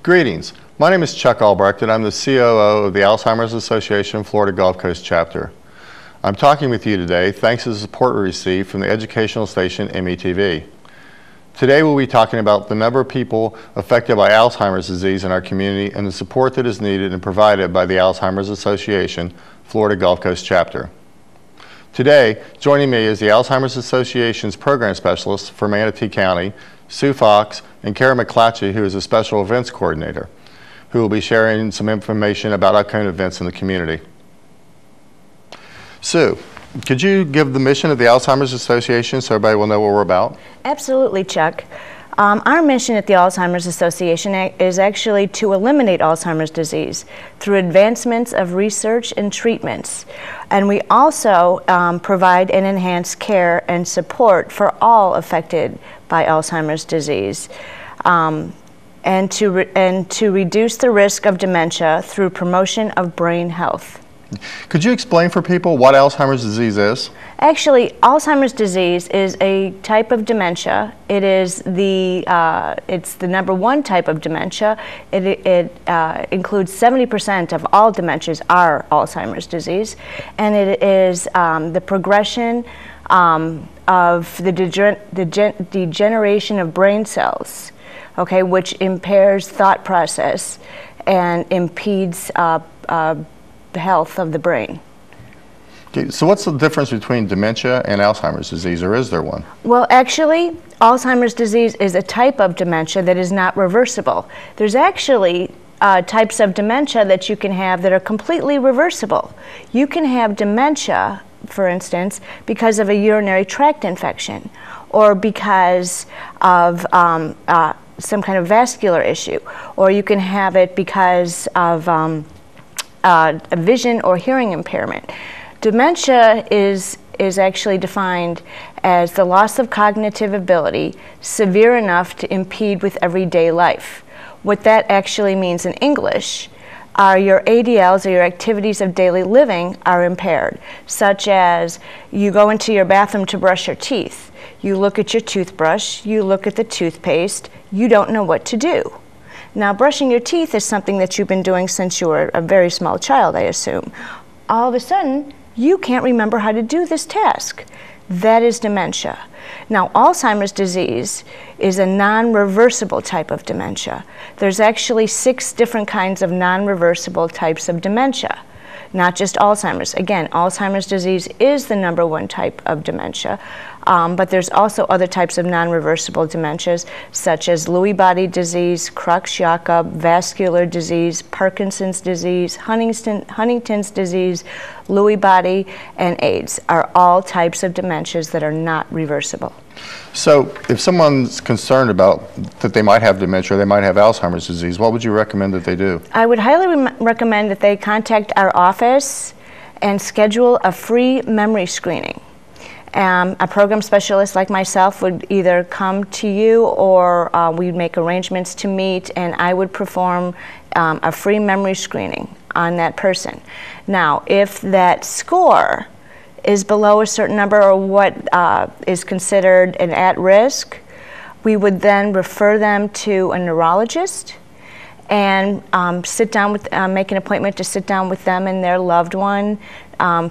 Greetings. My name is Chuck Albrecht, and I'm the COO of the Alzheimer's Association Florida Gulf Coast Chapter. I'm talking with you today thanks to the support we received from the educational station METV. Today we'll be talking about the number of people affected by Alzheimer's disease in our community and the support that is needed and provided by the Alzheimer's Association Florida Gulf Coast Chapter. Today, joining me is the Alzheimer's Association's program specialist for Manatee County, Sue Fox, and Kara McClatchy, who is a special events coordinator, who will be sharing some information about upcoming events in the community. Sue, could you give the mission of the Alzheimer's Association so everybody will know what we're about? Absolutely, Chuck. Our mission at the Alzheimer's Association is actually to eliminate Alzheimer's disease through advancements of research and treatments. And we also provide and enhance care and support for all affected by Alzheimer's disease, and to reduce the risk of dementia through promotion of brain health. Could you explain for people what Alzheimer's disease is? Actually, Alzheimer's disease is a type of dementia. It is it's the #1 type of dementia. It includes 70% of all dementias are Alzheimer's disease, and it is the progression of the degeneration of brain cells, okay, which impairs thought process and impedes the health of the brain. Okay, so what's the difference between dementia and Alzheimer's disease, or is there one? Well, actually, Alzheimer's disease is a type of dementia that is not reversible. There's actually types of dementia that you can have that are completely reversible. You can have dementia, for instance, because of a urinary tract infection or because of some kind of vascular issue, or you can have it because of a vision or hearing impairment. Dementia is actually defined as the loss of cognitive ability severe enough to impede with everyday life. What that actually means in English are your ADLs, or your activities of daily living, are impaired, such as you go into your bathroom to brush your teeth. You look at your toothbrush, you look at the toothpaste, you don't know what to do. Now, brushing your teeth is something that you've been doing since you were a very small child, I assume. All of a sudden, you can't remember how to do this task. That is dementia. Now, Alzheimer's disease is a non-reversible type of dementia. There's actually 6 different kinds of non-reversible types of dementia, not just Alzheimer's. Again, Alzheimer's disease is the #1 type of dementia, but there's also other types of non-reversible dementias, such as Lewy body disease, Creutzfeldt-Jakob, vascular disease, Parkinson's disease, Huntington's disease, Lewy body, and AIDS are all types of dementias that are not reversible. So if someone's concerned about that they might have dementia, or they might have Alzheimer's disease, what would you recommend that they do? I would highly recommend that they contact our office and schedule a free memory screening. A program specialist like myself would either come to you, or we'd make arrangements to meet, and I would perform a free memory screening on that person. Now, if that score is below a certain number, or what is considered an at-risk, we would then refer them to a neurologist and sit down with, make an appointment to sit down with them and their loved one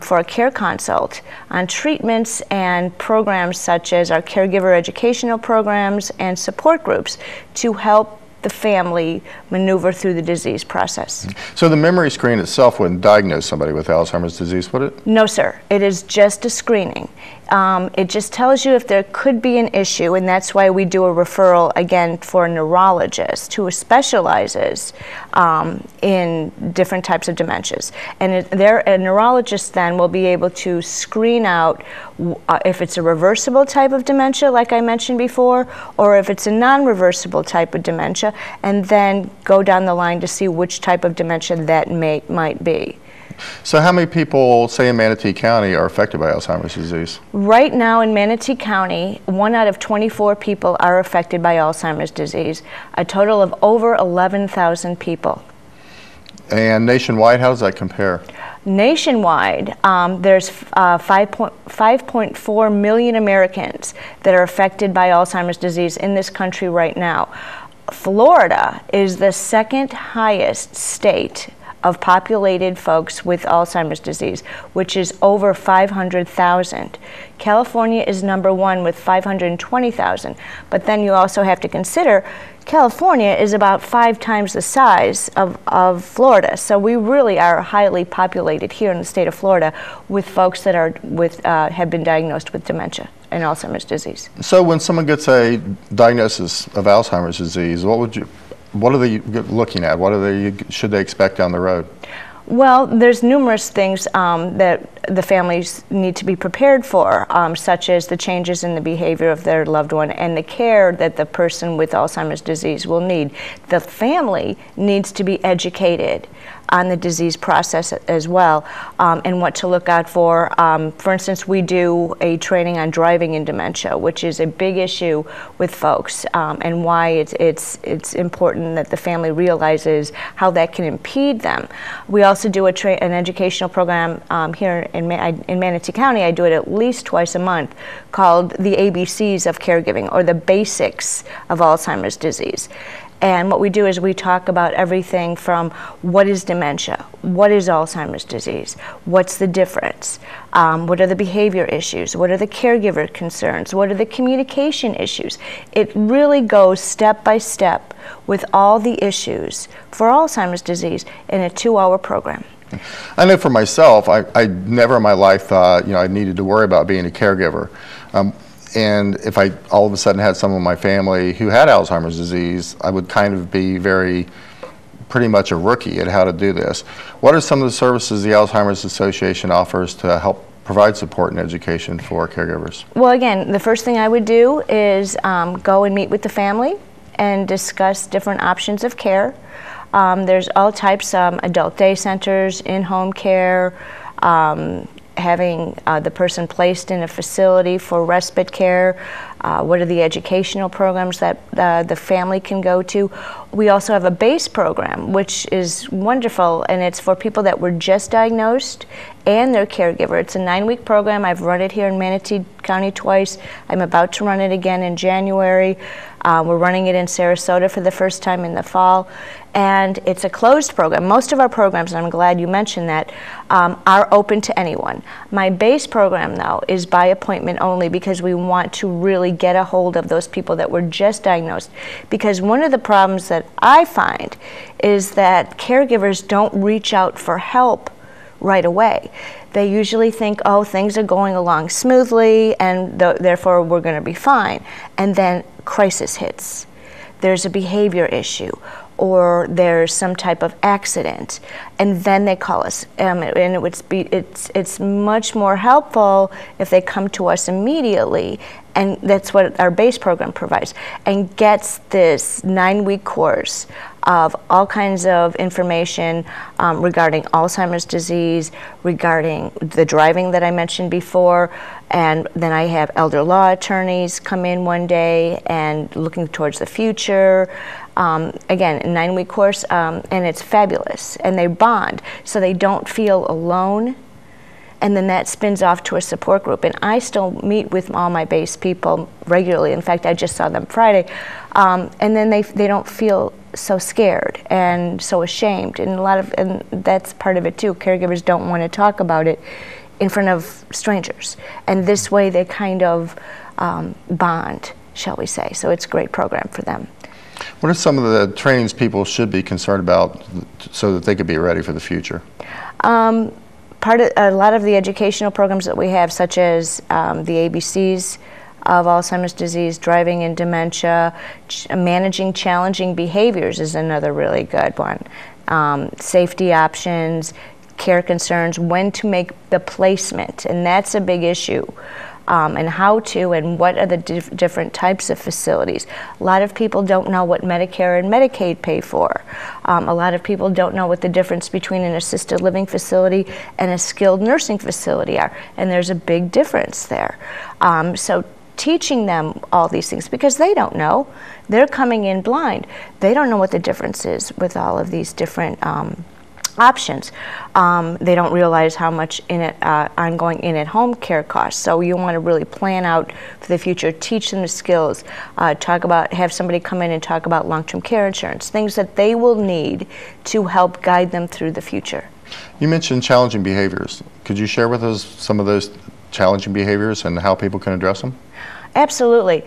for a care consult on treatments and programs such as our caregiver educational programs and support groups to help the family maneuver through the disease process. So the memory screen itself wouldn't diagnose somebody with Alzheimer's disease, would it? No, sir. It is just a screening. It just tells you if there could be an issue, and that's why we do a referral, again, for a neurologist who specializes in different types of dementias. And a neurologist then will be able to screen out if it's a reversible type of dementia, like I mentioned before, or if it's a non-reversible type of dementia, and then go down the line to see which type of dementia that might be. So how many people, say in Manatee County, are affected by Alzheimer's disease? Right now in Manatee County, 1 out of 24 people are affected by Alzheimer's disease, a total of over 11,000 people. And nationwide, how does that compare? Nationwide, there's 5.4 million Americans that are affected by Alzheimer's disease in this country right now. Florida is the second highest state of populated folks with Alzheimer's disease, which is over 500,000. California is number one with 520,000. But then you also have to consider California is about 5 times the size of Florida. So we really are highly populated here in the state of Florida with folks that are have been diagnosed with dementia and Alzheimer's disease. So when someone gets a diagnosis of Alzheimer's disease, what are they looking at? Should they expect down the road? Well, there's numerous things that the families need to be prepared for, such as the changes in the behavior of their loved one and the care that the person with Alzheimer's disease will need. The family needs to be educated on the disease process as well, and what to look out for. For instance, we do a training on driving in dementia, which is a big issue with folks, and why it's important that the family realizes how that can impede them. We also do an educational program here in Manatee County. I do it at least twice a month, called the ABCs of caregiving, or the basics of Alzheimer's disease. And what we do is we talk about everything from what is dementia, what is Alzheimer's disease, what's the difference, what are the behavior issues, what are the caregiver concerns, what are the communication issues. It really goes step by step with all the issues for Alzheimer's disease in a 2-hour program. I know for myself, I never in my life thought I needed to worry about being a caregiver. And if I all of a sudden had someone in my family who had Alzheimer's disease, I would kind of be pretty much a rookie at how to do this. What are some of the services the Alzheimer's Association offers to help provide support and education for caregivers? Well, again, the first thing I would do is go and meet with the family and discuss different options of care. There's all types of adult day centers, in-home care, having the person placed in a facility for respite care. What are the educational programs that the family can go to? We also have a BASE program, which is wonderful, and it's for people that were just diagnosed and their caregiver. It's a 9-week program. I've run it here in Manatee County twice. I'm about to run it again in January. We're running it in Sarasota for the first time in the fall. And it's a closed program. Most of our programs, and I'm glad you mentioned that, are open to anyone. My BASE program, though, is by appointment only, because we want to really get a hold of those people that were just diagnosed. Because one of the problems that I find is that caregivers don't reach out for help right away. They usually think, oh, things are going along smoothly and therefore we're going to be fine. And then crisis hits. There's a behavior issue, or there's some type of accident, and then they call us. And it's much more helpful if they come to us immediately, and that's what our BASE program provides, and gets this 9-week course of all kinds of information regarding Alzheimer's disease, regarding the driving that I mentioned before, and then I have elder law attorneys come in one day and looking towards the future. Again, a 9-week course, and it's fabulous, and they bond so they don't feel alone. And then that spins off to a support group. And I still meet with all my BASE people regularly. In fact, I just saw them Friday. And then they don't feel so scared and so ashamed. And that's part of it too. Caregivers don't want to talk about it in front of strangers. And this way they kind of bond, shall we say. So it's a great program for them. What are some of the trainings people should be concerned about so that they could be ready for the future? A lot of the educational programs that we have, such as the ABCs of Alzheimer's disease, driving in dementia, managing challenging behaviors is another really good one. Safety options, care concerns, when to make the placement, and that's a big issue. And how to, and what are the different types of facilities. A lot of people don't know what Medicare and Medicaid pay for. A lot of people don't know what the difference between an assisted living facility and a skilled nursing facility are, and there's a big difference there. So teaching them all these things, because they don't know. They're coming in blind. They don't know what the difference is with all of these different options. They don't realize how much ongoing in-at-home care costs. So you want to really plan out for the future, teach them the skills, have somebody come in and talk about long-term care insurance, things that they will need to help guide them through the future. You mentioned challenging behaviors. Could you share with us some of those challenging behaviors and how people can address them? Absolutely.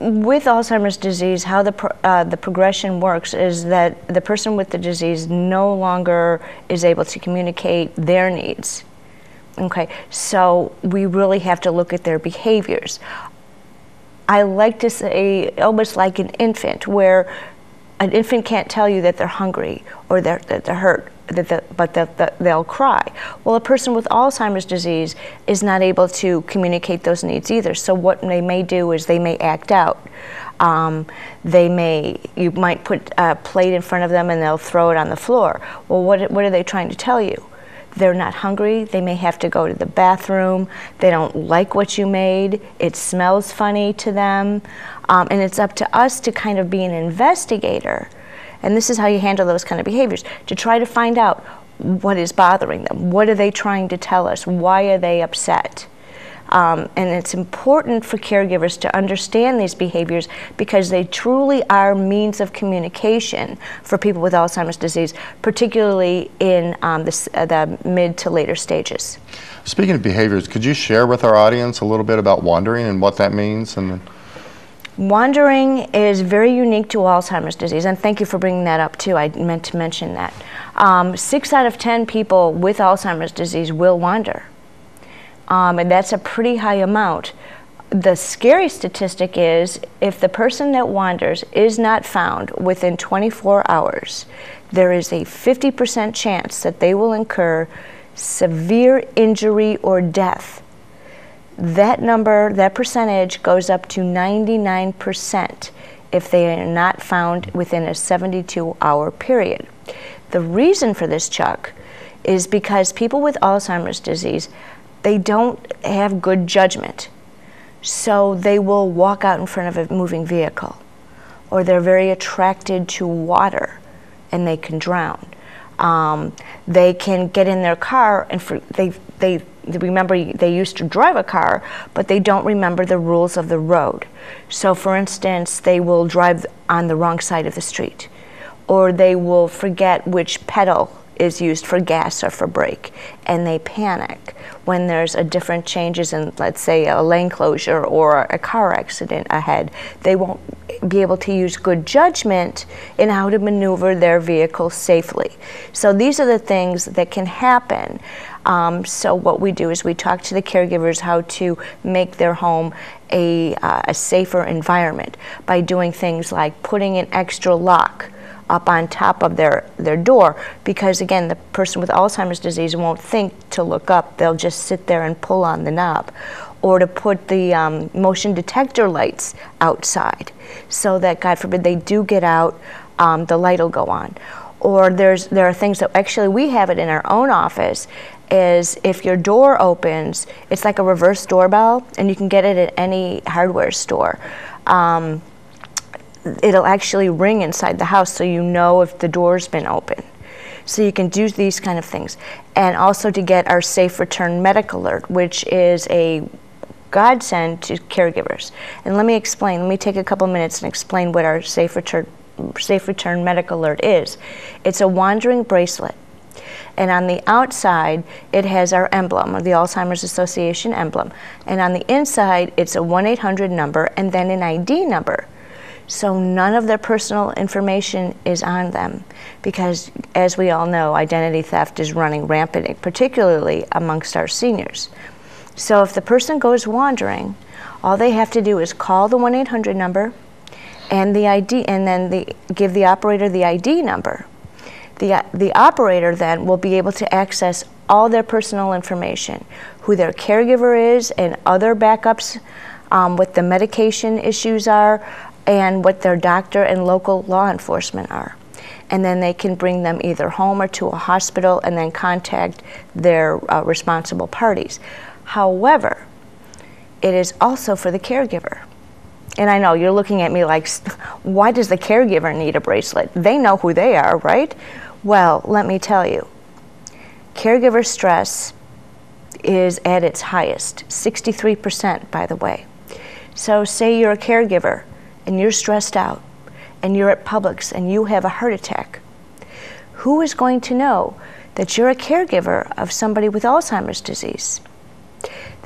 With Alzheimer's disease, how the progression works is that the person with the disease no longer is able to communicate their needs. Okay, so we really have to look at their behaviors. I like to say almost like an infant, where an infant can't tell you that they're hungry or that they're hurt, but they'll cry. Well, a person with Alzheimer's disease is not able to communicate those needs either. So what they may do is they may act out. You might put a plate in front of them and they'll throw it on the floor. Well, what are they trying to tell you? They're not hungry. They may have to go to the bathroom. They don't like what you made. It smells funny to them. And it's up to us to kind of be an investigator. And this is how you handle those kind of behaviors, to try to find out what is bothering them. What are they trying to tell us? Why are they upset? And it's important for caregivers to understand these behaviors because they truly are means of communication for people with Alzheimer's disease, particularly in the mid to later stages. Speaking of behaviors, could you share with our audience a little bit about wandering and what that means? Wandering is very unique to Alzheimer's disease, and thank you for bringing that up too. I meant to mention that. 6 out of 10 people with Alzheimer's disease will wander, and that's a pretty high amount. The scary statistic is if the person that wanders is not found within 24 hours, there is a 50% chance that they will incur severe injury or death. That number, that percentage goes up to 99% if they are not found within a 72-hour period. The reason for this, Chuck, is because people with Alzheimer's disease, they don't have good judgment. So they will walk out in front of a moving vehicle, or they're very attracted to water and they can drown. They can get in their car and they remember they used to drive a car, but they don't remember the rules of the road. So for instance, they will drive on the wrong side of the street, or they will forget which pedal is used for gas or for brake, and they panic when there's a different changes in, let's say, a lane closure or a car accident ahead. They won't be able to use good judgment in how to maneuver their vehicle safely. So these are the things that can happen. So what we do is we talk to the caregivers how to make their home a safer environment by doing things like putting an extra lock up on top of their door, because again, the person with Alzheimer's disease won't think to look up. They'll just sit there and pull on the knob. Or to put the motion detector lights outside so that, God forbid, they do get out, the light will go on. Or there are things that actually we have it in our own office, is if your door opens, it's like a reverse doorbell, and you can get it at any hardware store. It'll actually ring inside the house so you know if the door's been open. So you can do these kind of things. And also to get our Safe Return Medical Alert, which is a godsend to caregivers. And let me explain, let me take a couple minutes and explain what our Safe Return Medical Alert is. It's a wandering bracelet. And on the outside, it has our emblem, or the Alzheimer's Association emblem. And on the inside, it's a 1-800 number and then an ID number. So none of their personal information is on them, because as we all know, identity theft is running rampant, particularly amongst our seniors. So if the person goes wandering, all they have to do is call the 1-800 number and the ID, and then give the operator the ID number. The operator then will be able to access all their personal information, who their caregiver is and other backups, what the medication issues are, and what their doctor and local law enforcement are. And then they can bring them either home or to a hospital and then contact their responsible parties. However, it is also for the caregiver. And I know you're looking at me like, why does the caregiver need a bracelet? They know who they are, right? Well, let me tell you, caregiver stress is at its highest, 63%, by the way. So say you're a caregiver and you're stressed out and you're at Publix and you have a heart attack. Who is going to know that you're a caregiver of somebody with Alzheimer's disease?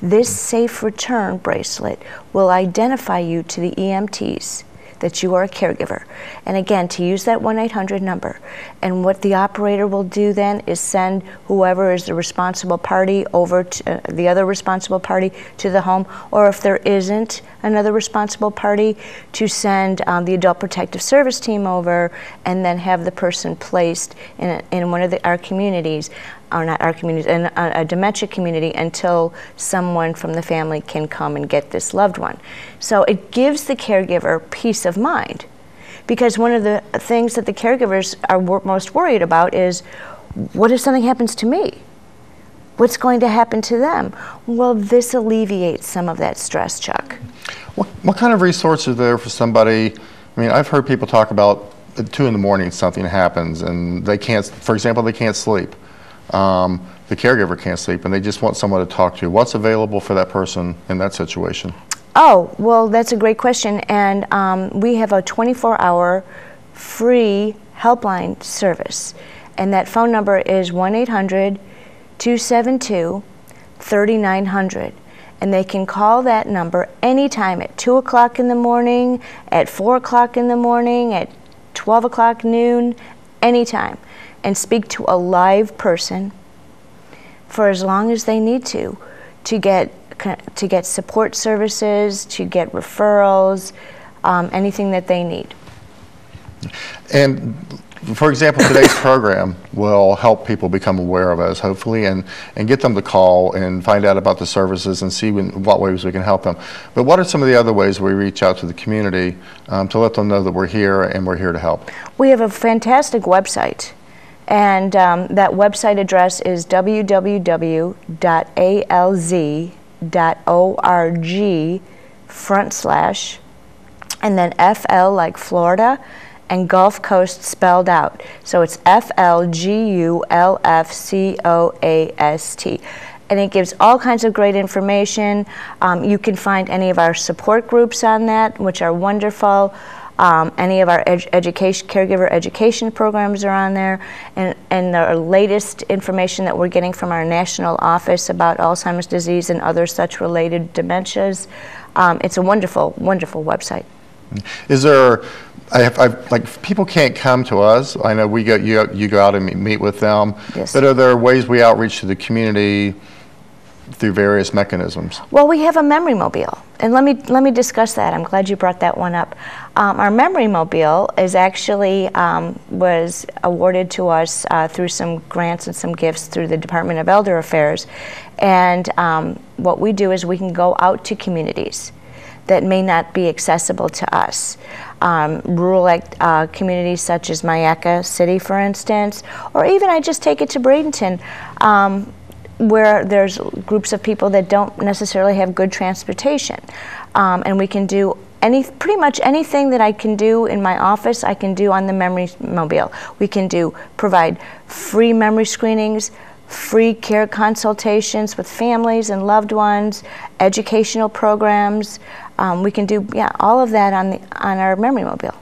This safe return bracelet will identify you to the EMTs that you are a caregiver. And again, to use that 1-800 number. And what the operator will do then is send whoever is the responsible party over to the other responsible party to the home, or if there isn't another responsible party, to send the Adult Protective Service team over and then have the person placed in one of our communities, or not our communities, in a dementia community until someone from the family can come and get this loved one. So it gives the caregiver peace of mind, because one of the things that the caregivers are most worried about is, what if something happens to me? What's going to happen to them? Well, this alleviates some of that stress, Chuck. What kind of resources are there for somebody? I mean, I've heard people talk about at 2 in the morning something happens and they can't, for example, they can't sleep. The caregiver can't sleep and they just want someone to talk to. What's available for that person in that situation? Oh, well, that's a great question. And we have a 24-hour free helpline service. And that phone number is 1-800-272-3900. And they can call that number anytime at 2 o'clock in the morning, at 4 o'clock in the morning, at 12 o'clock noon, anytime, and speak to a live person for as long as they need to get support services, to get referrals, anything that they need. And for example, today's program will help people become aware of us, hopefully, and get them to call and find out about the services and see what ways we can help them. But what are some of the other ways we reach out to the community to let them know that we're here and we're here to help? We have a fantastic website. And that website address is www.alz.org/ and then FL like Florida and Gulf Coast spelled out. So it's FLGULFCOAST. And it gives all kinds of great information. You can find any of our support groups on that, which are wonderful. Any of our caregiver education programs are on there, and the latest information that we're getting from our national office about Alzheimer's disease and other such related dementias. It's a wonderful, wonderful website. Is there, like, people can't come to us. I know you go out and meet with them. Yes. But are there ways we outreach to the community through various mechanisms? Well, we have a memory mobile, and let me discuss that. I'm glad you brought that one up. Our memory mobile is actually was awarded to us through some grants and some gifts through the Department of Elder Affairs, and what we do is we can go out to communities that may not be accessible to us. Rural communities such as Myakka City, for instance, or even I just take it to Bradenton, where there's groups of people that don't necessarily have good transportation. And we can do pretty much anything that I can do in my office, I can do on the memory mobile. We can provide free memory screenings, free care consultations with families and loved ones, educational programs. We can do all of that on our memory mobile.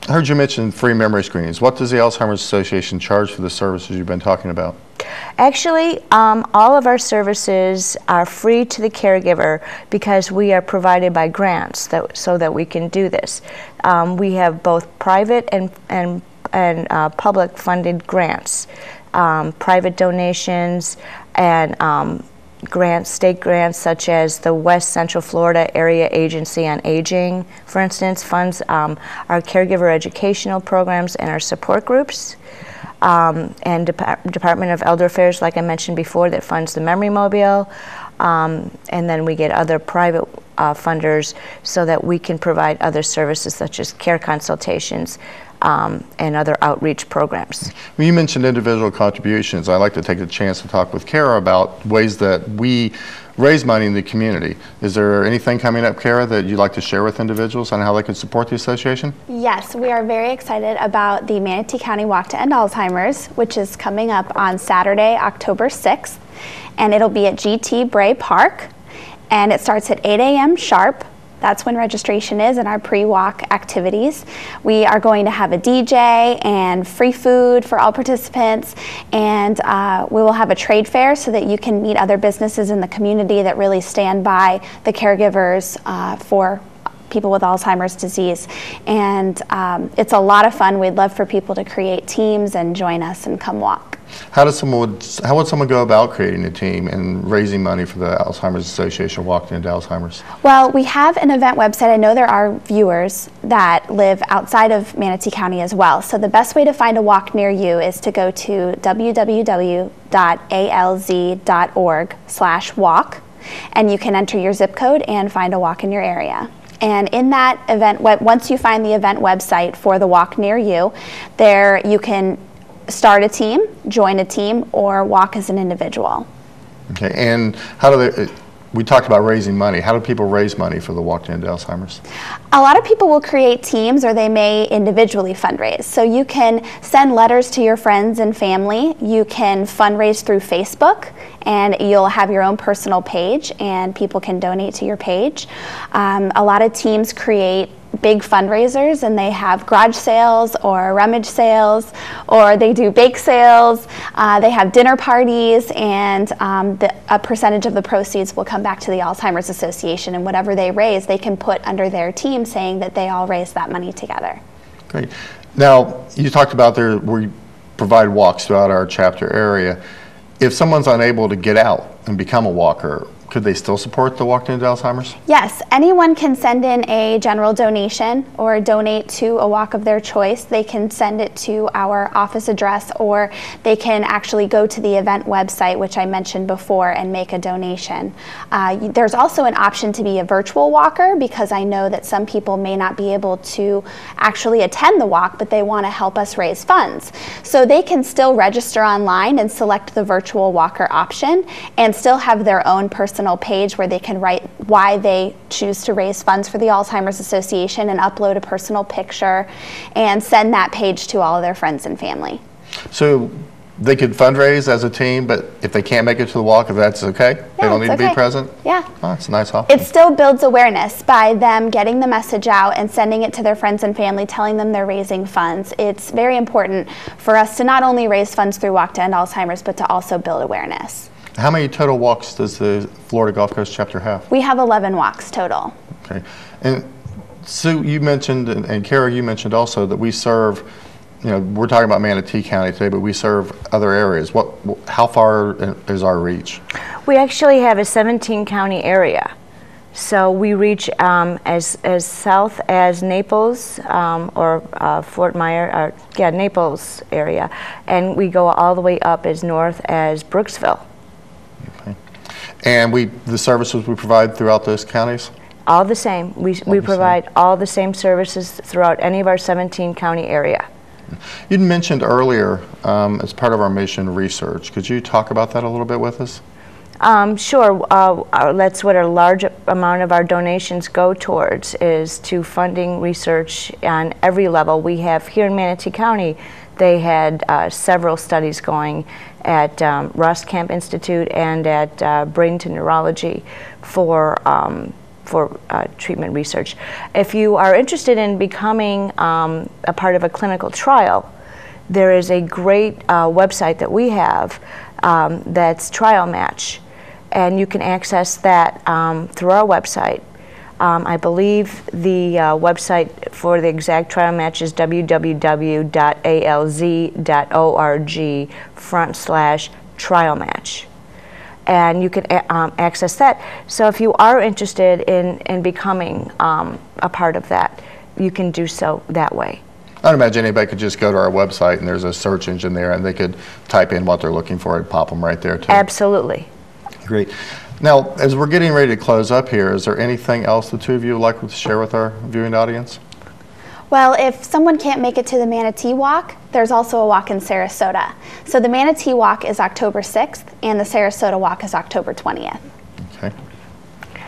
I heard you mention free memory screenings. What does the Alzheimer's Association charge for the services you've been talking about? Actually, all of our services are free to the caregiver because we are provided by grants so that we can do this. We have both private and public funded grants, private donations, and state grants such as the West Central Florida Area Agency on Aging, for instance, funds our caregiver educational programs and our support groups. And Department of Elder Affairs, like I mentioned before, that funds the memory mobile. And then we get other private funders so that we can provide other services such as care consultations and other outreach programs. Well, you mentioned individual contributions. I'd like to take the chance to talk with Kara about ways that we raise money in the community. Is there anything coming up, Kara, that you'd like to share with individuals on how they can support the association? Yes, we are very excited about the Manatee County Walk to End Alzheimer's, which is coming up on Saturday, October 6th, and it'll be at GT Bray Park, and it starts at 8 a.m. sharp. That's when registration is in our pre-walk activities. We are going to have a DJ and free food for all participants, and we will have a trade fair so that you can meet other businesses in the community that really stand by the caregivers for people with Alzheimer's disease. And it's a lot of fun. We'd love for people to create teams and join us and come walk. How would someone go about creating a team and raising money for the Alzheimer's Association Walk to End Alzheimer's? Well, we have an event website. I know there are viewers that live outside of Manatee County as well. So the best way to find a walk near you is to go to www.alz.org/walk, and you can enter your zip code and find a walk in your area. And in that event, once you find the event website for the walk near you, there you can start a team, join a team, or walk as an individual. Okay, and how do they, we talked about raising money. How do people raise money for the Walk to End Alzheimer's? A lot of people will create teams, or they may individually fundraise. So you can send letters to your friends and family. You can fundraise through Facebook, and you'll have your own personal page, and people can donate to your page. A lot of teams create big fundraisers, and they have garage sales or rummage sales, or they do bake sales. They have dinner parties, and a percentage of the proceeds will come back to the Alzheimer's Association, and whatever they raise, they can put under their team, saying that they all raised that money together. Great. Now, you talked about we provide walks throughout our chapter area. If someone's unable to get out and become a walker, could they still support the Walk to End Alzheimer's? Yes, anyone can send in a general donation or donate to a walk of their choice. They can send it to our office address, or they can actually go to the event website, which I mentioned before, and make a donation. There's also an option to be a virtual walker, because I know that some people may not be able to actually attend the walk, but they want to help us raise funds. So they can still register online and select the virtual walker option, and still have their own personal page where they can write why they choose to raise funds for the Alzheimer's Association, and upload a personal picture and send that page to all of their friends and family. So they could fundraise as a team, but if they can't make it to the walk, if that's okay? Yeah, they don't need to be present? Yeah. Oh, that's a nice option. It still builds awareness by them getting the message out and sending it to their friends and family, telling them they're raising funds. It's very important for us to not only raise funds through Walk to End Alzheimer's, but to also build awareness. How many total walks does the Florida Gulf Coast chapter have? We have 11 walks total. Okay. And Sue, you mentioned, and Kara, you mentioned also that we serve, we're talking about Manatee County today, but we serve other areas. How far is our reach? We actually have a 17-county area. So we reach as south as Naples or Fort Myers, Naples area, and we go all the way up as north as Brooksville. Okay. And the services we provide throughout those counties? All the same. We provide all the same services throughout any of our 17-county area. You mentioned earlier, as part of our mission, research. Could you talk about that a little bit with us? Sure. That's what a large amount of our donations go towards, is to funding research on every level. We have here in Manatee County, they had several studies going at Ross Camp Institute and at Bradenton Neurology for treatment research. If you are interested in becoming a part of a clinical trial, there is a great website that we have that's Trial Match, and you can access that through our website. I believe the website for the exact trial match is www.alz.org/trial match. And you can access that. So if you are interested in becoming a part of that, you can do so that way. I'd imagine anybody could just go to our website and there's a search engine there and they could type in what they're looking for and pop them right there too. Absolutely. Great. Now, as we're getting ready to close up here, is there anything else the two of you would like to share with our viewing audience? Well, if someone can't make it to the Manatee Walk, there's also a walk in Sarasota. So the Manatee Walk is October 6th, and the Sarasota Walk is October 20th. Okay.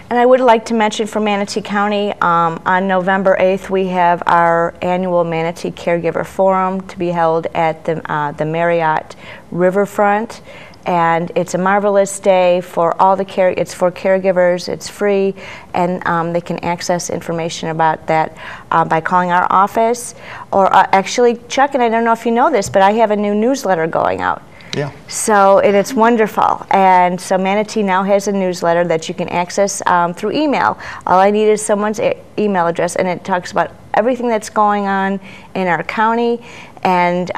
And I would like to mention for Manatee County, on November 8th, we have our annual Manatee Caregiver Forum to be held at the Marriott Riverfront. And it's a marvelous day for all the it's for caregivers, it's free, and they can access information about that by calling our office. Or actually, Chuck, and I don't know if you know this, but I have a new newsletter going out. Yeah. So, and it's wonderful. And so Manatee now has a newsletter that you can access through email. All I need is someone's email address, and it talks about everything that's going on in our county, and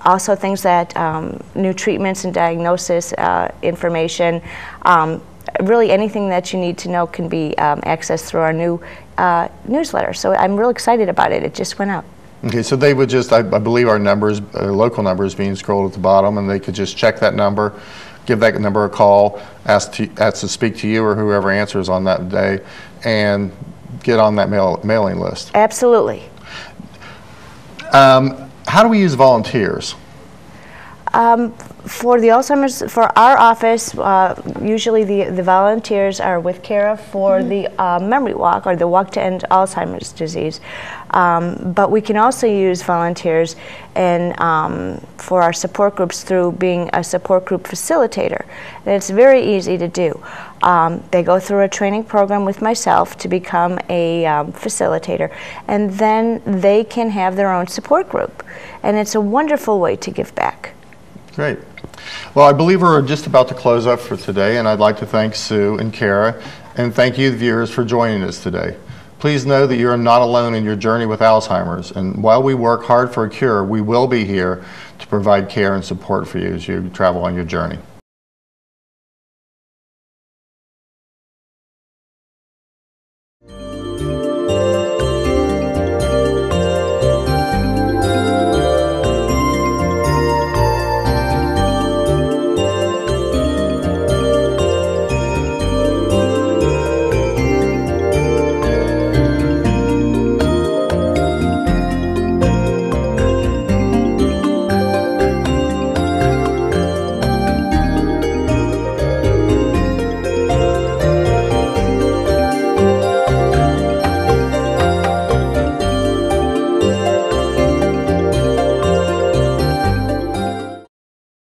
also things that new treatments and diagnosis information. Really anything that you need to know can be accessed through our new newsletter. So I'm real excited about it. It just went out. Okay, so they would just, I believe our numbers, local numbers being scrolled at the bottom, and they could just check that number, give that number a call, ask to speak to you or whoever answers on that day, and get on that mailing list. Absolutely. How do we use volunteers? For the Alzheimer's, for our office, usually the volunteers are with Kara for the memory walk, or the walk to end Alzheimer's disease. But we can also use volunteers for our support groups through being a support group facilitator. And it's very easy to do. They go through a training program with myself to become a facilitator, and then they can have their own support group. And it's a wonderful way to give back. Great. Well, I believe we're just about to close up for today, and I'd like to thank Sue and Kara, and thank you, the viewers, for joining us today. Please know that you are not alone in your journey with Alzheimer's, and while we work hard for a cure, we will be here to provide care and support for you as you travel on your journey.